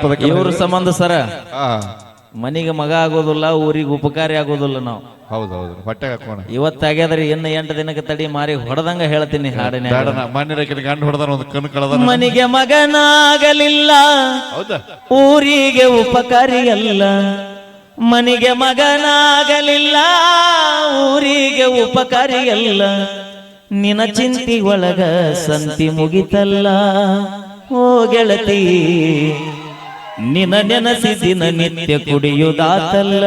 ಜಾನಪದ ಇವ್ರ ಸಂಬಂಧ ಸರ ಆ ಮನಿಗೆ ಮಗ ಆಗೋದಿಲ್ಲ, ಊರಿಗೆ ಉಪಕಾರಿ ಆಗೋದಿಲ್ಲ. ನಾವು ಹೌದೌದು ಹೊಟ್ಟೆ ಹಾಕೋಣ. ಇವತ್ತಾಗ್ಯಾದ್ರಿ ಇನ್ನು 8 ದಿನಕ್ಕೆ ತಡಿ ಮಾರಿ ಹೊಡೆದಂಗ ಹೇಳ್ತೀನಿ ಹಾಡಿನ. ಮಾನ್ಯರ ಗಂಡು ಹೊಡೆದಾನ ಒಂದು ಕಣ್ಣು ಕಳೆದ. ಮನಿಗೆ ಮಗನಾಗಲಿಲ್ಲ, ಹೌದಾ ಊರಿಗೆ ಉಪಕಾರಿ ಅಲ್ಲ. ಮನಿಗೆ ಮಗನಾಗಲಿಲ್ಲ, ಊರಿಗೆ ಉಪಕಾರಿ ಅಲ್ಲ. ನಿನ ಚಿಂತಿ ಒಳಗ ಸಂತಿ ಮುಗಿತಲ್ಲ. ಓ ಗೆಳತಿ, ನಿನ ನೆನಸಿ ದಿನ ನಿತ್ಯ ಕುಡಿಯುದಾತಲ್ಲ.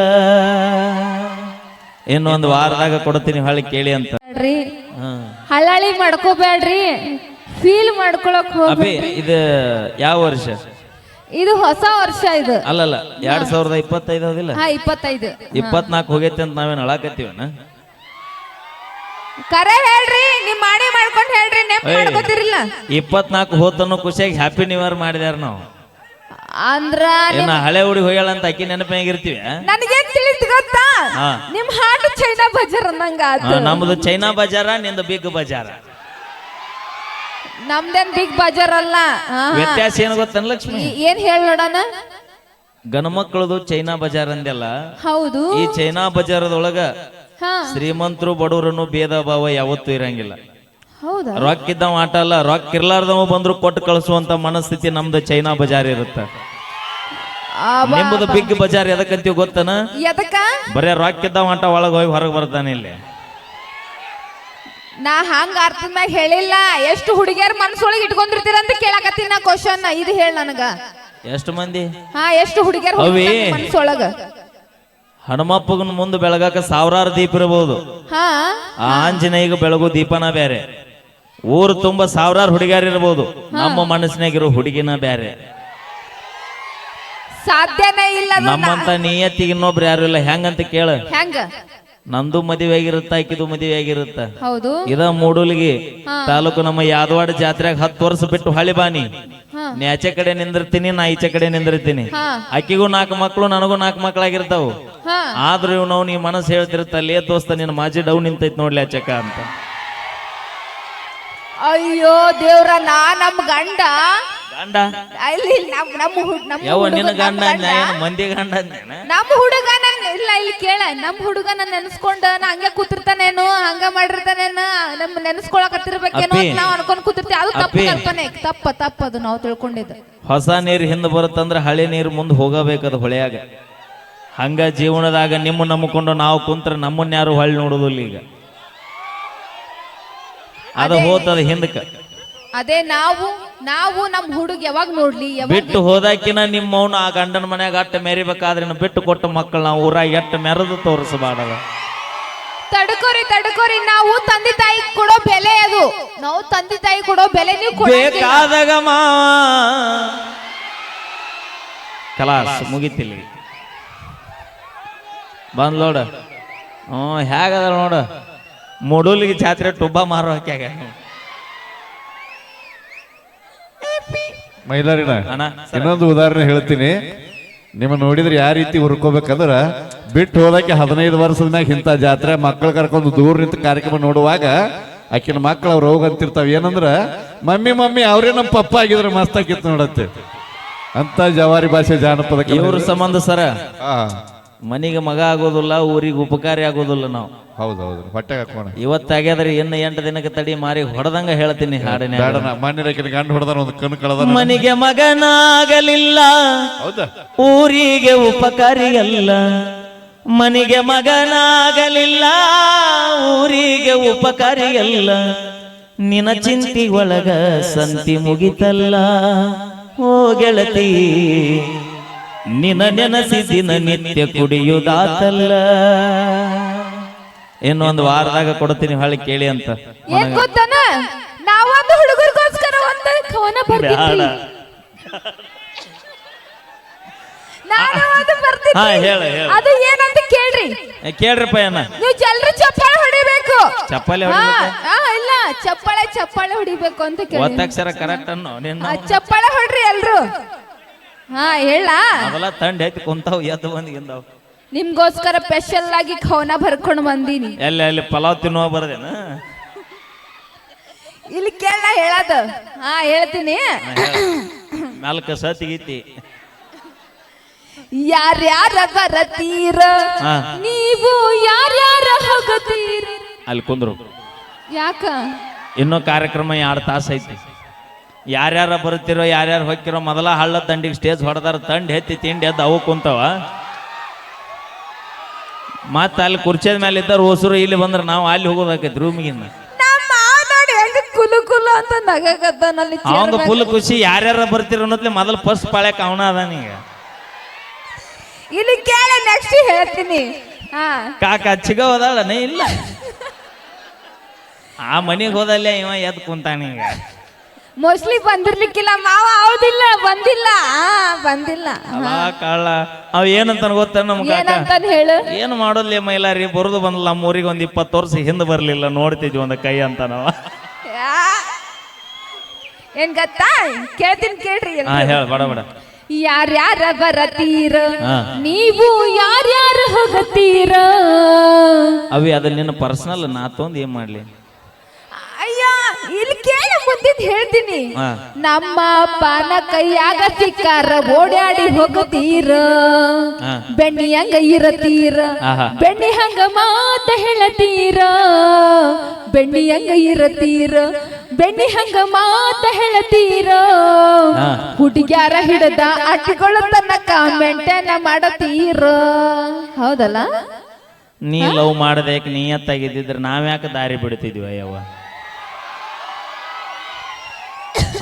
ಇನ್ನೊಂದು ವಾರದಾಗ ಕೊಡ್ತೀನಿ, ಹಳ್ಳಿ ಕೇಳಿ ಅಂತ. ಹಳ್ಳಾಳಿ ಮಾಡ್ಕೋಬೇಡ್ರಿ, ಫೀಲ್ ಮಾಡ್ಕೊಳಕ್ ಅಭಿ. ಇದು ಯಾವ ವರ್ಷ? ಇದು ಹೊಸ ವರ್ಷ. ಇದು ಅಲ್ಲಲ್ಲ 2025 ಹೌದಿಲ್ಲ? 25. 24 ಹೋಗೈತೆ ಅಂತ ನಾವೇನ್ ಅಳಾಕತ್ತೀವನ? ಕರೆ ಹೇಳ್ರಿ, ನಿಮ್ ಮಾಡಿ ಮಾಡ್ಕೊಂಡ್ ಹೇಳ್ರಿ, ನೆಪ್ ಮಾಡ್ಕೋತಿರಿಲ್ಲ. 24 ಹೋತನ್ನು ಖುಷಿಯಾಗಿ ಹ್ಯಾಪಿ ನ್ಯೂ ಇಯರ್ ಮಾಡಿದ್ಯಾರ ನಾವು. ಅಂದ್ರ ಏನ ಹಳೆ ಹುಡಿ ಹೋಗ್ಯಾಳ ಅಂತ ಅಕ್ಕಿ ನೆನಪಾಗಿರ್ತೀವಿ. ನನಗೇನ್ ತಿಳಿದ್ ಗೊತ್ತಾ, ನಿಮ್ ಹಾಡು ಚೈನಾ ಬಜಾರ್ ಅನ್ನಂಗ. ನಮ್ದು ಚೈನಾ ಬಜಾರ, ನಿಂದು ಬಿಗ್ ಬಜಾರ. ನಮ್ದೇನ್ ಬಿಗ್ ಬಜಾರ್ ಅಲ್ಲ. ವ್ಯತ್ಯಾಸ ಏನು ಗೊತ್ತನ ಲಕ್ಷ್ಮಿ? ಏನ್ ಹೇಳ ನೋಡಣ. ಗಣ ಮಕ್ಕಳದು ಚೈನಾ ಬಜಾರ್ ಅಂದೆಲ್ಲ. ಹೌದು. ಈ ಚೈನಾ ಬಜಾರದೊಳಗ ಶ್ರೀಮಂತರು ಬಡವರನ್ನು ಭೇದ ಭಾವ ಯಾವತ್ತೂ ಇರಂಗಿಲ್ಲ. ಹೌದಾ? ರೊಕ್ಕ ಇದ್ದವ ಆಟ ಅಲ್ಲ, ರೊಕ್ಕ ಇರ್ಲಾರ್ದವ ಬಂದ್ರು ಕೊಟ್ಟು ಕಳಿಸುವಂತ ಮನಸ್ಥಿತಿ ನಮ್ದು ಚೈನಾ ಬಜಾರ್ ಇರುತ್ತ. ನಿಮ್ಮದು ಬಿಗ್ ಬಜಾರ್ ಎದಕ್ಕಂತೀವಿ ಗೊತ್ತನ? ಎದಕ್ಕ? ಬರೇ ರೊಕ್ಕ ಇದ್ದವ ಆಟ ಒಳಗ ಹೋಗಿ ಹೊರಗೆ ಬರ್ತಾನೆ ಇಲ್ಲಿ. ನಾ ಹಂಗ ಅರ್ಥದ ಮ್ಯಾಗ ಹೇಳಿಲ್ಲ. ಎಷ್ಟು ಹುಡುಗಿಯರ್ ಮನಸ್ಸೊಳಗೆ ಇಟ್ಕೊಂಡಿರ್ತೀರ ಅಂತ ಕೇಳಕತ್ತೀನಿ ನಾ ಕ್ವಶನ್. ಇದು ಹೇಳ ನನಗ. ಎಷ್ಟು ಮಂದಿ? ಎಷ್ಟು ಹುಡುಗಿಯರ್ ಮನಸ್ಸೊಳಗ? ಹನುಮಪ್ಪಗನ ಮುಂದೆ ಬೆಳಗಾಕ ಸಾವಿರಾರು ದೀಪ ಇರಬಹುದು. ಆಂಜನೇಯಗ ಬೆಳಗು ದೀಪನ ಬೇರೆ. ಊರು ತುಂಬಾ ಸಾವಿರಾರು ಹುಡುಗಿಯರ್ ಇರಬಹುದು. ನಮ್ಮ ಮನಸ್ಸಿನಾಗಿರೋ ಹುಡುಗಿನ ಬೇರೆ. ಸಾಧ್ಯನೇ ಇಲ್ಲ. ನಮ್ಮಂತ ನಿಯತ್ತಿಗೆ ಇನ್ನೊಬ್ರು ಯಾರು ಇಲ್ಲ. ಹೆಂಗಂತ ಕೇಳ. ಹೆಂಗ? ನಂದು ಮದುವೆ ಆಗಿರುತ್ತ, ಆಕಿದು ಮದುವೆ ಆಗಿರುತ್ತ. ಹೌದು. ಇದ ಮೂಡೂಲಿಗೆ ತಾಲೂಕು ನಮ್ಮ ಯಾದವಾಡ ಜಾತ್ರೆಗೆ 10 ವರ್ಷ ಬಿಟ್ಟು ಹಳಿ ಬಾನಿ. ನೀ ಆಚೆ ಕಡೆ ನಿಂದಿರ್ತೀನಿ, ನಾ ಈಚೆ ಕಡೆ ನಿಂದಿರ್ತೀನಿ. ಆಕಿಗೂ 4 ಮಕ್ಕಳು, ನನಗೂ 4 ಮಕ್ಕಳಾಗಿರ್ತಾವು. ಆದ್ರೂ ಇವ್ ನಾವು ನೀ ಮನಸ್ಸು ಹೇಳ್ತಿರುತ್ತ, ಲೇ ದೋಸ್ತ ನಿನ್ನ ಮಾಜಿ ಡೌನ್ ನಿಂತೈತ್ ನೋಡ್ಲಿ ಆಚಕ ಅಂತ. ಅಯ್ಯೋ ದೇವ್ರ, ನಾ ನಮ್ ಗಂಡ ಗಂಡ ಯಾವ ನಿನ್ನ ಗಂಡ ಮಂದಿ ಗಂಡ? ನಮ್ ಹುಡುಗ ಇಲ್ಲ, ಇಲ್ಲಿ ಕೇಳ. ನಮ್ ಹುಡುಗ ನನ್ ನೆನ್ಸ್ಕೊಂಡ ನಾ ಹಂಗೆ ಕೂತಿರ್ತಾನೇನು, ಹಂಗ ಮಾಡಿರ್ತಾನೇನು, ನಮ್ ನೆನ್ಸ್ಕೊಳಕತ್ತಿರ್ಬೇಕೇನೋ ನಾವ್ ಅನ್ಕೊಂಡ್ ಕೂತಿರ್ತೀವಿ. ಅದು ತಪ್ಪು ಕಲ್ಪನೆ. ತಪ್ಪದು ನಾವು ತಿಳ್ಕೊಂಡಿದ್ದು. ಹೊಸ ನೀರು ಹಿಂದ್ ಬರುತ್ತಂದ್ರ ಹಳೆ ನೀರು ಮುಂದೆ ಹೋಗಬೇಕದು ಹೊಳೆಯಾಗ. ಹಂಗ ಜೀವನದಾಗ ನಿಮ್ಮ ನಂಬಿಕೊಂಡು ನಾವು ಕುಂತ್ರ ನಮ್ಮನ್ನ ಯಾರು ಹೊಳ್ಳಿ ನೋಡುದಿಲ್ಲ. ಈಗ ಅದು ಹೋತದ ಹಿಂದಕ್ಕ. ಅದೇ ನಾವು ನಮ್ ಹುಡುಗ ಯಾವಾಗ ನೋಡ್ಲಿ. ಬಿಟ್ಟು ಹೋದಾಕಿನ ನಿಮ್ಮವನು ಆ ಗಂಡನ ಮನ್ಯಾಗ ಅಟ್ಟ ಮೆರಿಬೇಕಾದ್ರೆ ಬಿಟ್ಟು ಕೊಟ್ಟ ಮಕ್ಕಳು ನಾವು ಊರಾಗ ಎಟ್ಟು ಮೆರೆದು ತೋರಿಸಬಾರದ. ತಡ್ಕೋರಿ, ನಾವು ತಂದೆ ತಾಯಿ ಕೊಡೋ ಬೆಲೆ ಅದು. ನಾವು ತಂದೆ ತಾಯಿ ಕೊಡೋ ಬೆಲೆ ನೀವು ಬೇಕಾದಾಗ ಕಲಾಸ್ ಮುಗಿತಿಲ್ಲ. ಬಂದ್ ನೋಡ. ಹೇಗದ ನೋಡ, ಮೂಡೂಲಿಗೆ ಜಾತ್ರೆ ಟುಬ್ಬ ಮಾರೋ ಹಾಕ್ಯಾಗ. ಮೈಲಾರಿನ ಇನ್ನೊಂದು ಉದಾಹರಣೆ ಹೇಳ್ತೀನಿ. ನಿಮ್ಮ ನೋಡಿದ್ರೆ ಯಾವ ರೀತಿ ಹುರ್ಕೋಬೇಕಂದ್ರ, ಬಿಟ್ಟು ಹೋದಕ್ಕೆ 15 ವರ್ಷದ ಮ್ಯಾಗ ಇಂಥ ಜಾತ್ರೆ ಮಕ್ಕಳು ಕರ್ಕೊಂಡು ದೂರ ನಿಂತ ಕಾರ್ಯಕ್ರಮ ನೋಡುವಾಗ ಆಕಿನ ಮಕ್ಕಳು ಅವ್ರು ಹೋಗ ಅಂತಿರ್ತಾವ. ಏನಂದ್ರ ಮಮ್ಮಿ ಅವ್ರೇ ನಮ್ಮ ಪಪ್ಪ ಆಗಿದ್ರೆ ಮಸ್ತ್ ಆಗಿತ್ತು ನೋಡತ್ತೆ ಅಂತ ಜವಾರಿ ಭಾಷೆ ಜಾನಪದ. ಇವ್ರ ಸಂಬಂಧ ಸರ ಮನಿಗೆ ಮಗ ಆಗೋದಿಲ್ಲ, ಊರಿಗೆ ಉಪಕಾರಿ ಆಗೋದಿಲ್ಲ. ನಾವು ಹೌದೌದು ಹೊಟ್ಟೆ ಹಾಕೋಣ. ಇವತ್ತಾಗ್ಯಾದ್ರಿ ಇನ್ನು 8 ದಿನಕ್ಕೆ ತಡಿ ಮಾರಿ ಹೊಡೆದಂಗ ಹೇಳ್ತೀನಿ ಹಾಡಿನ. ಮಾನ್ಯರ ಗಂಡು ಹೊಡೆದಾನ ಒಂದು ಕಣ್ಣು ಕಳೆದ. ಮನಿಗೆ ಮಗನಾಗಲಿಲ್ಲ, ಊರಿಗೆ ಉಪಕಾರಿ ಅಲ್ಲ. ಮನಿಗೆ ಮಗನಾಗಲಿಲ್ಲ, ಊರಿಗೆ ಉಪಕಾರಿ ಅಲ್ಲ. ನಿನ ಚಿಂತಿ ಒಳಗ ಸಂತಿ ಮುಗಿತಲ್ಲ. ಓ ಗೆಳತಿ, ನಿನ ನೆನಸಿ ದಿನ ನಿತ್ಯ ಕುಡಿಯುದಾತಲ್ಲ. ಇನ್ನೊಂದು ವಾರದಾಗ ಕೊಡ್ತೀನಿ, ಹಳ್ಳಿ ಕೇಳಿ ಅಂತ. ಏನ್ ಗೊತ್ತಾನ, ನಾವೊಂದು ಹುಡುಗರಿಗೋಸ್ಕರ ಒಂದು ಕವನ ಬರ್ತೀನಿ. ಅದು ಏನಂತ ಕೇಳ್ರಿ. ಕೇಳ್ರಪ್ಪ ಏನ. ನೀವು ಜಲ್ರಿ ಚಪ್ಪಾಳೆ ಹೊಡಿಬೇಕು. ಚಪ್ಪಾಳೆ ಇಲ್ಲ, ಚಪ್ಪಾಳೆ ಹೊಡಿಬೇಕು ಅಂತ ಕೇಳಿ. ಒತ್ತಕ್ಷರ ಕರೆಕ್ಟ್ ಅನ್ನೋ ನಿನ್ನ. ಚಪ್ಪಾಳೆ ಹೊಡ್ರಿ ಎಲ್ರು. ಹೇಳ ಅವೆಲ್ಲ ತಂಡ ಐತಿ ಕುಂತಾವ್ ಎದ್ದು ಬಂದಿದ್ದಾವ್. ನಿಮ್ಗೋಸ್ಕರ ಸ್ಪೆಷಲ್ ಆಗಿ ಕವನ ಬರ್ಕೊಂಡು ಬಂದೀನಿ. ಎಲ್ಲಿ ಪಲಾವ್ ತಿನ್ನುವ ಬರದೇನ? ಇಲ್ಲಿ ಕೇಳ ಹೇಳದು. ಹೇಳ್ತೀನಿ. 4 ಸತಿಗೀತಿ. ಯಾರ್ಯಾರ ಬರತೀರ ಹಾ. ನೀವು ಯಾರ್ಯಾರ ಹೋಗತೀರ. ಅಲ್ಲಿ ಕುಂದ್ರು, ಯಾಕ ಇನ್ನೂ ಕಾರ್ಯಕ್ರಮ 2 ತಾಸು ಐತಿ. ಯಾರ್ಯಾರ ಬರ್ತಿರೋ ಯಾರ್ಯಾರು ಹೋಗ್ತಿರೋ ಮೊದಲ ಹಳ್ಳ ದಂಡಿಗೆ ಸ್ಟೇಜ್ ಹೊಡೆದಾರ, ತಂಡ ಎತ್ತಿ ತಿಂಡಿ ಎದ್ದು ಅವು ಕುಂತಾವ. ಮತ್ತೆ ಅಲ್ಲಿ ಕುರ್ಚಿದ ಮೇಲೆ ಇದ್ದಾರ ಹೊಸರು, ಇಲ್ಲಿ ಬಂದ್ರೆ ನಾವು ಅಲ್ಲಿ ಹೋಗೋದಾಕೈತಿ ರೂಮಿಗಿನ್ನ. ಕುಲು ಕುಲು ಅಂತ ನಗಕತ್ತಾನಲ್ಲಿ. ಅವಂಗ ಫುಲ್ ಖುಷಿ, ಯಾರ್ಯಾರ ಬರ್ತಿರೋ ಅನ್ನೋದ್ಲೆ ಮೊದಲು ಫಸ್ಟ್ ಪಾಳ್ಯಾಕ ಅವನ ಅದಾನೀಗ. ಇಲ್ಲಿ ಕೇಳ, ನೆಕ್ಸ್ಟ್ ಹೇಳ್ತೀನಿ. ಕಾಕ ಚಿಗ ಹೋದಾಳನೇ ಇಲ್ಲ, ಆ ಮನೆಗೆ ಹೋದಲ್ಲೇ ಇವ ಎದ್ ಕುಂತಾನೀಗ. ಮೋಸ್ಟ್ಲಿ ಬಂದಿರ್ಲಿಕ್ಕಿಲ್ಲ ಮಾವ. ಹೌದಿಲ್ಲ, ಬಂದಿಲ್ಲ ಬಂದಿಲ್ಲ. ಅಲ್ಲ ಕಳ್ಳ ಅವ ಏನಂತ ಗೊತ್ತ ನಮ್ಗ, ಏನಂತಾನ ಹೇಳು. ಏನು ಮಾಡೋದ್ಲಿ ಮೈಲಾರಿ, ಬರುದು ಬಂದಲ್ಲ ನಮ್ಮೂರಿಗೆ ಒಂದು 20 ವರ್ಷ ಹಿಂದೆ ಬರ್ಲಿಲ್ಲ, ನೋಡ್ತಿದ್ವಿ ಒಂದು ಕೈ ಅಂತ ನಾವ. ಏನ್ ಗೊತ್ತಾ, ಕೇಳ್ತೀನಿ ಕೇಳ್ರಿ. ಹಾ ಹೇಳ ಬಡ ಬಡ. ಯಾರ್ಯಾರ ಬರತೀರ ಹಾ. ನೀವು ಯಾರ್ಯಾರ ಹೋಗತೀರ. ಅವಿ ಅದ ನಿನ್ನ ಪರ್ಸನಲ್, ನಾ ತೊಂದ್ ಏನ್ ಮಾಡ್ಲಿ. ಅಯ್ಯ ಇಲ್ಲಿ ಕೇಳ, ಮುಂದಿದ್ ಹೇಳ್ತೀನಿ. ಹಾ. ನಮ್ಮ ಅಪ್ಪನ ಕೈಯಾಗ ಸಿಕ್ಕಾರ ಓಡಾಡಿ ಹೋಗತೀರ. ಹಾ. ಬೆಣ್ಣಿ ಹಂಗ ಇರತೀರ, ಆಹಾ. ಬೆಣ್ಣಿ ಹಂಗ ಮಾತ ಹೇಳತೀರ. ಬೆಣ್ಣಿ ಹಂಗ ಇರತೀರ, ಬೆಣ್ಣಿ ಹಂಗ ಮಾತ ಹೇಳತೀರ. ಹಾ. ಹುಡುಗ್ಯಾರ ಹಿಡದ ಅಟ್ಟಿಗಳ ತನಕ ಮೆಂಟೇನ ಮಾಡತೀರ. ಹೌದಲ್ಲ? ನೀ ಲವ್ ಮಾಡದೇಕ್ ನೀಯತ್ತಾಗಿದ್ದಿದ್ರೆ ನಾವ್ಯಾಕೆ ದಾರಿ ಬಿಡ್ತಿದ್ವಿ ಅಯ್ಯವ್ವ.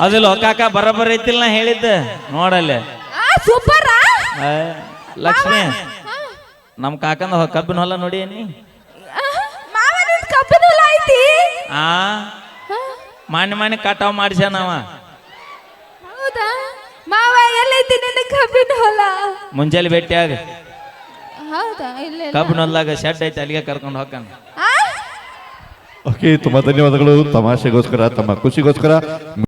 ಅದಿಲ್ಲ ಕಾಕ ಬರಬರ ಐತಿಲ್ಲ ನಾ ಹೇಳಿದ್ದ ನೋಡಲ್ಲೇ. ಸೂಪರ್. ಲಕ್ಷ್ಮಿ, ನಮ್ ಕಾಕಂದ ಕಬ್ಬಿನ ಹೊಲ ನೋಡಿ ನೀ. ಕಬ್ಬಿನ ಹೊಲ ಐತಿ. ಆ ಮಾನ್ಯ ಕಟಾವ್ ಮಾಡಿಸ್ಯಾನವ. ಹೌದಾ ಮಾವ, ಎಲ್ಲೈತಿ ನಿನ್ನ ಕಬ್ಬಿನ ಹೊಲ? ಮುಂಜಾನೆ ಭೇಟಿಯಾಗ ಹೌದಾ? ಇಲ್ಲ ಕಬ್ಬಿನ ಹೊಲ್ದಾಗ ಶೆಡ್ ಐತಿ, ಅಲ್ಲಿಗೆ ಕರ್ಕೊಂಡು ಹೋಗ್ತಾನ. ಓಕೆ, ತುಂಬಾ ಧನ್ಯವಾದಗಳು. ತಮಾಷೆಗೋಸ್ಕರ, ತಮ್ಮ ಖುಷಿಗೋಸ್ಕರ